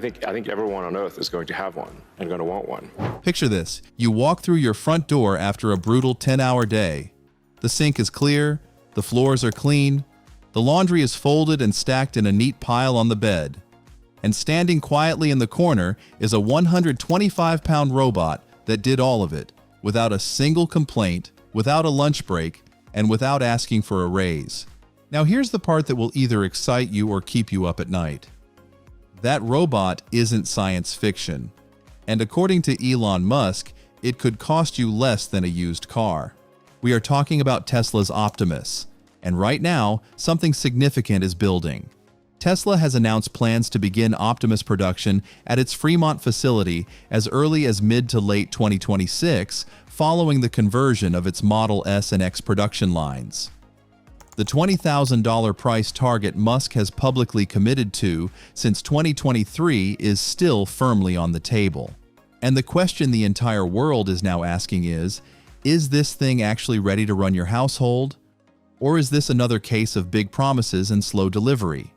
I think everyone on Earth is going to have one and going to want one. Picture this. You walk through your front door after a brutal 10-hour day. The sink is clear, the floors are clean, the laundry is folded and stacked in a neat pile on the bed. And standing quietly in the corner is a 125-pound robot that did all of it, without a single complaint, without a lunch break, and without asking for a raise. Now here's the part that will either excite you or keep you up at night. That robot isn't science fiction, and according to Elon Musk, it could cost you less than a used car. We are talking about Tesla's Optimus, and right now, something significant is building. Tesla has announced plans to begin Optimus production at its Fremont facility as early as mid to late 2026, following the conversion of its Model S and X production lines. The $20,000 price target Musk has publicly committed to since 2023 is still firmly on the table. And the question the entire world is now asking is this thing actually ready to run your household? Or is this another case of big promises and slow delivery?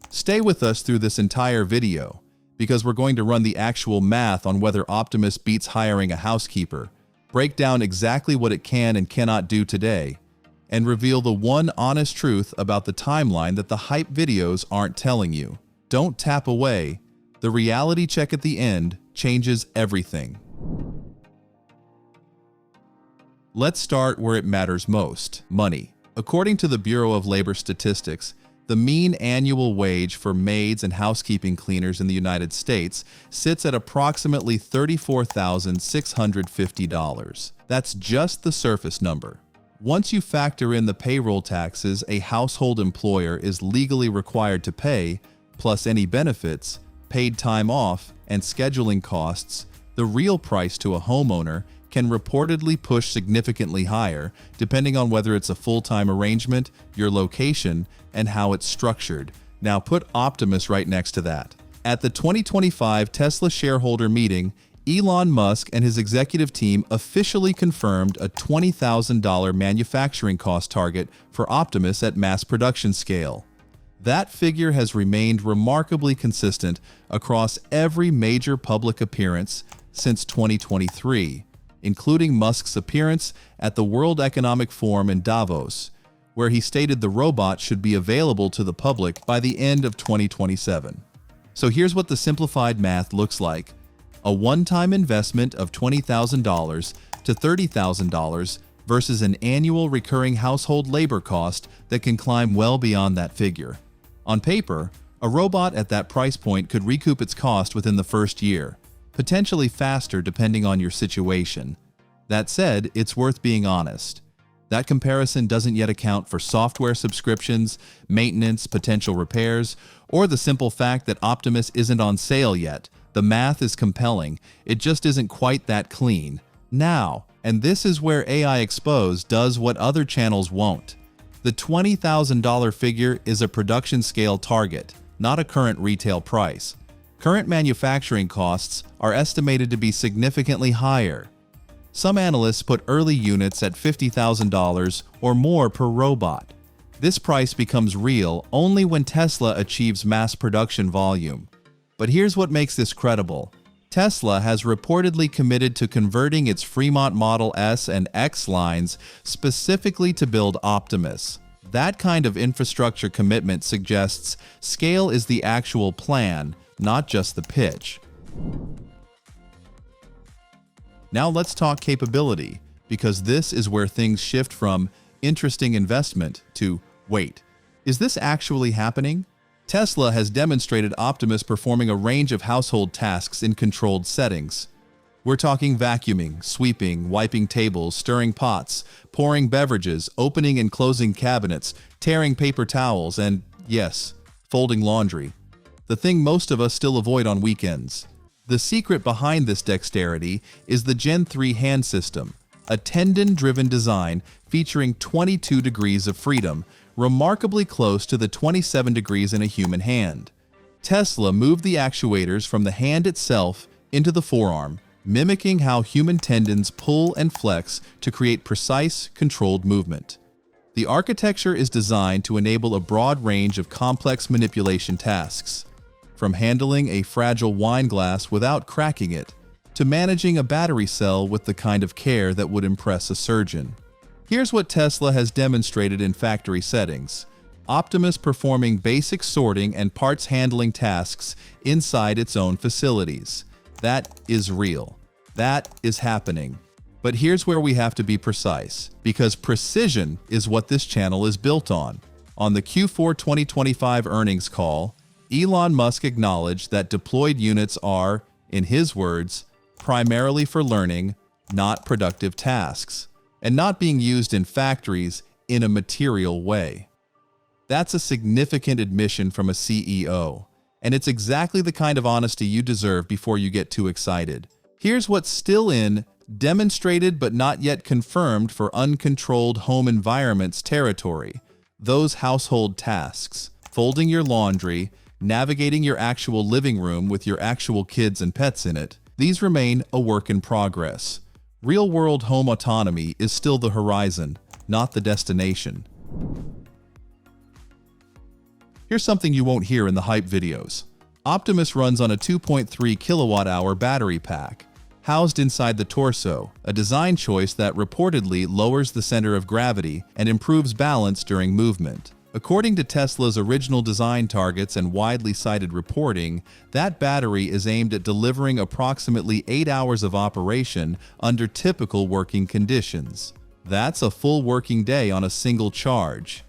Stay with us through this entire video, because we're going to run the actual math on whether Optimus beats hiring a housekeeper, break down exactly what it can and cannot do today, and reveal the one honest truth about the timeline that the hype videos aren't telling you. Don't tap away. The reality check at the end changes everything. Let's start where it matters most: money. According to the Bureau of Labor Statistics, the mean annual wage for maids and housekeeping cleaners in the United States sits at approximately $34,650. That's just the surface number. Once you factor in the payroll taxes a household employer is legally required to pay, plus any benefits, paid time off, and scheduling costs, the real price to a homeowner can reportedly push significantly higher, depending on whether it's a full-time arrangement, your location, and how it's structured. Now put Optimus right next to that. At the 2025 Tesla shareholder meeting, Elon Musk and his executive team officially confirmed a $20,000 manufacturing cost target for Optimus at mass production scale. That figure has remained remarkably consistent across every major public appearance since 2023, including Musk's appearance at the World Economic Forum in Davos, where he stated the robot should be available to the public by the end of 2027. So here's what the simplified math looks like. A one-time investment of $20,000 to $30,000 versus an annual recurring household labor cost that can climb well beyond that figure. On paper, a robot at that price point could recoup its cost within the first year, potentially faster depending on your situation. That said, it's worth being honest. That comparison doesn't yet account for software subscriptions, maintenance, potential repairs, or the simple fact that Optimus isn't on sale yet. The math is compelling, it just isn't quite that clean. Now, and this is where AI Exposed does what other channels won't. The $20,000 figure is a production scale target, not a current retail price. Current manufacturing costs are estimated to be significantly higher. Some analysts put early units at $50,000 or more per robot. This price becomes real only when Tesla achieves mass production volume. But here's what makes this credible. Tesla has reportedly committed to converting its Fremont Model S and X lines specifically to build Optimus. That kind of infrastructure commitment suggests scale is the actual plan, not just the pitch. Now let's talk capability, because this is where things shift from interesting investment to wait, is this actually happening? Tesla has demonstrated Optimus performing a range of household tasks in controlled settings. We're talking vacuuming, sweeping, wiping tables, stirring pots, pouring beverages, opening and closing cabinets, tearing paper towels, and, yes, folding laundry. The thing most of us still avoid on weekends. The secret behind this dexterity is the Gen 3 hand system, a tendon-driven design featuring 22 degrees of freedom, remarkably close to the 27 degrees in a human hand. Tesla moved the actuators from the hand itself into the forearm, mimicking how human tendons pull and flex to create precise, controlled movement. The architecture is designed to enable a broad range of complex manipulation tasks, from handling a fragile wine glass without cracking it, to managing a battery cell with the kind of care that would impress a surgeon. Here's what Tesla has demonstrated in factory settings. Optimus performing basic sorting and parts handling tasks inside its own facilities. That is real. That is happening. But here's where we have to be precise, because precision is what this channel is built on. On the Q4 2025 earnings call, Elon Musk acknowledged that deployed units are, in his words, primarily for learning, not productive tasks, and not being used in factories in a material way. That's a significant admission from a CEO, and it's exactly the kind of honesty you deserve before you get too excited. Here's what's still in demonstrated but not yet confirmed for uncontrolled home environments territory. Those household tasks, folding your laundry, navigating your actual living room with your actual kids and pets in it, these remain a work in progress. Real-world home autonomy is still the horizon, not the destination. Here's something you won't hear in the hype videos. Optimus runs on a 2.3 kilowatt-hour battery pack, housed inside the torso, a design choice that reportedly lowers the center of gravity and improves balance during movement. According to Tesla's original design targets and widely cited reporting, that battery is aimed at delivering approximately 8 hours of operation under typical working conditions. That's a full working day on a single charge.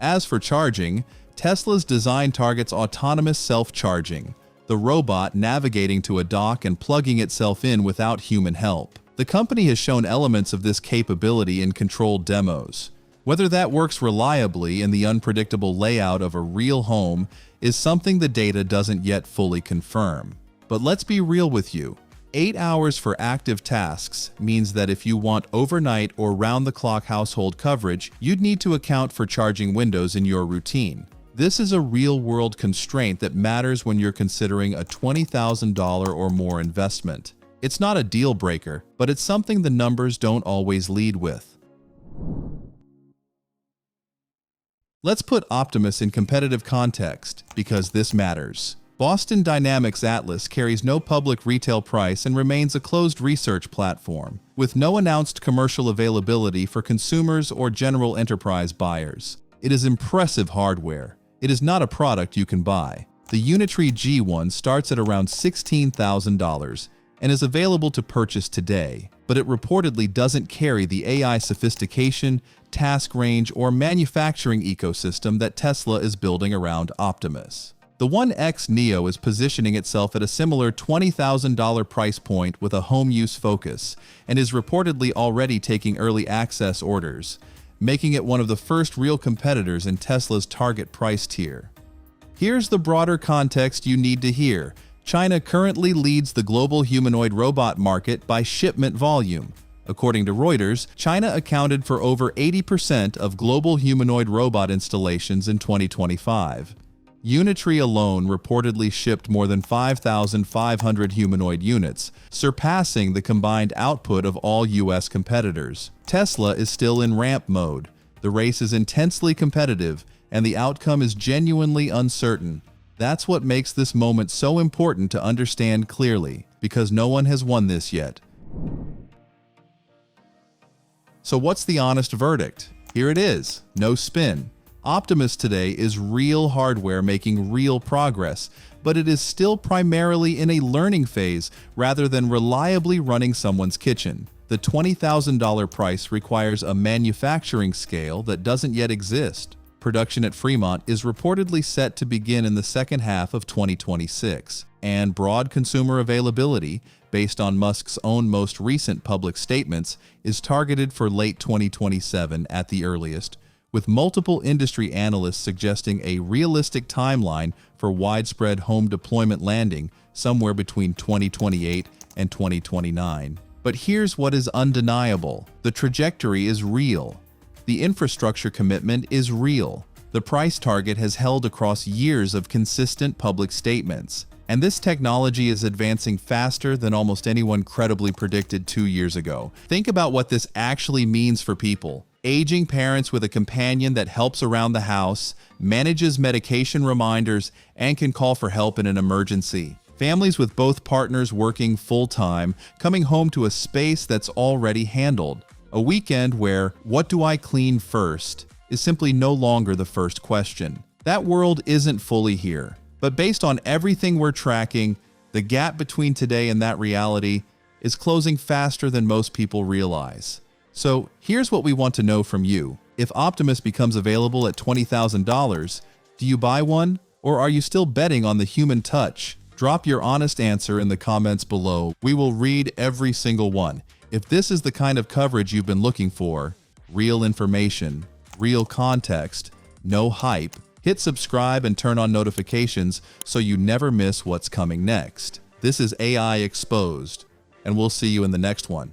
As for charging, Tesla's design targets autonomous self-charging, the robot navigating to a dock and plugging itself in without human help. The company has shown elements of this capability in controlled demos. Whether that works reliably in the unpredictable layout of a real home is something the data doesn't yet fully confirm. But let's be real with you. 8 hours for active tasks means that if you want overnight or round-the-clock household coverage, you'd need to account for charging windows in your routine. This is a real-world constraint that matters when you're considering a $20,000 or more investment. It's not a deal breaker, but it's something the numbers don't always lead with. Let's put Optimus in competitive context, because this matters. Boston Dynamics Atlas carries no public retail price and remains a closed research platform, with no announced commercial availability for consumers or general enterprise buyers. It is impressive hardware. It is not a product you can buy. The Unitree G1 starts at around $16,000 and is available to purchase today, but it reportedly doesn't carry the AI sophistication, task range, or manufacturing ecosystem that Tesla is building around Optimus. The One X Neo is positioning itself at a similar $20,000 price point with a home use focus and is reportedly already taking early access orders, making it one of the first real competitors in Tesla's target price tier. Here's the broader context you need to hear. China currently leads the global humanoid robot market by shipment volume. According to Reuters, China accounted for over 80% of global humanoid robot installations in 2025. Unitree alone reportedly shipped more than 5,500 humanoid units, surpassing the combined output of all U.S. competitors. Tesla is still in ramp mode. The race is intensely competitive, and the outcome is genuinely uncertain. That's what makes this moment so important to understand clearly, because no one has won this yet. So what's the honest verdict? Here it is, no spin. Optimus today is real hardware making real progress, but it is still primarily in a learning phase rather than reliably running someone's kitchen. The $20,000 price requires a manufacturing scale that doesn't yet exist. Production at Fremont is reportedly set to begin in the second half of 2026, and broad consumer availability, based on Musk's own most recent public statements, is targeted for late 2027 at the earliest, with multiple industry analysts suggesting a realistic timeline for widespread home deployment landing somewhere between 2028 and 2029. But here's what is undeniable. The trajectory is real. The infrastructure commitment is real. The price target has held across years of consistent public statements. And this technology is advancing faster than almost anyone credibly predicted 2 years ago. Think about what this actually means for people. aging parents with a companion that helps around the house, manages medication reminders, and can call for help in an emergency. Families with both partners working full-time, coming home to a space that's already handled. A weekend where, what do I clean first, is simply no longer the first question. That world isn't fully here. But based on everything we're tracking, the gap between today and that reality is closing faster than most people realize. So here's what we want to know from you. If Optimus becomes available at $20,000, do you buy one? Or are you still betting on the human touch? Drop your honest answer in the comments below. We will read every single one. If this is the kind of coverage you've been looking for, real information, real context, no hype, hit subscribe and turn on notifications so you never miss what's coming next. This is AI Exposed, and we'll see you in the next one.